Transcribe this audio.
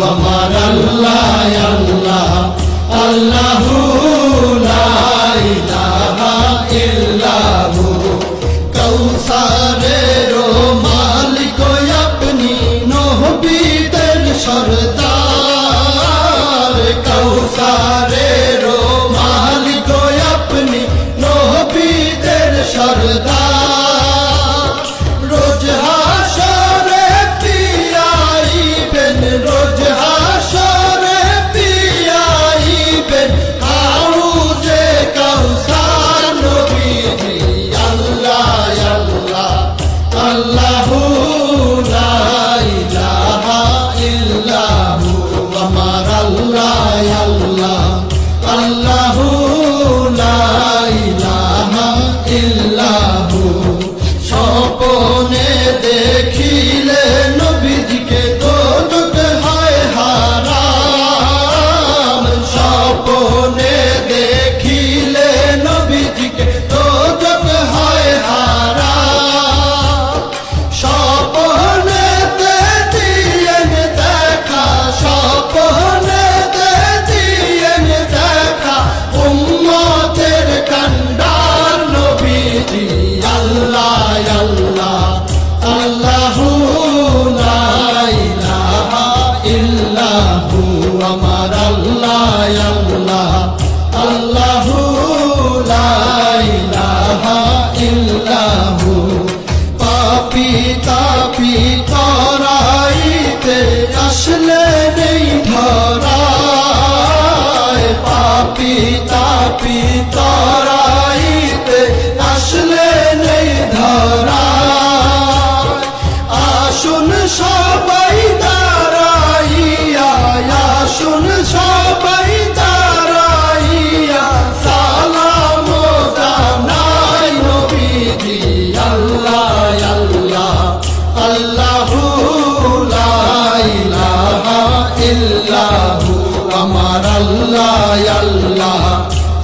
আমার আল্লাহ আল্লাহ আল্লাহু লা ইলাহা ইল্লাহু কৌসারের মালিক আপনি নবীদের সরদার কৌসারের মালিক আপনি নবীদের সরদার রোজ হাসরে পিয়াইবেন রোজ হাসরে পিয়াইবেন হাউজে কাউসার নবীজি আল্লাহ আল্লাহ আল্লাহু লা ইলাহা ইল্লাহু আমার আল্লাহ আল্লাহ আল্লাহু লা ইলাহা ইল্লাহু স্বপ্নে দেখিলে নবীজিকে দোজখ হয় হারাম স্বপ্নে দেখিলে নবীজিকে দোজখ হয় হারাম স্বপ্নেতে দিয়েন দেখা স্বপ্নেতে দিয়েন দেখা উম্মতের কান্ডার নবীজি আল্লাহ আল্লাহ আল্লাহু লা ইলাহা ইল্লাহু আমার আল্লাহ আল্লাহ আল্লাহু লা ইলাহা ইল্লাহু পাপী তাপী তরাইতে আসলে নেই ধরায় পাপী তাপী তরাইতে আসলে নেই ধরায় আসুন সবাই দাঁড়াইয়া আসুন সবাই দাঁড়াইয়া সালাম জানাই নবীজি আল্লাহ আল্লাহ আল্লাহু লা ইলাহা ইল্লাহু আমার আল্লাহ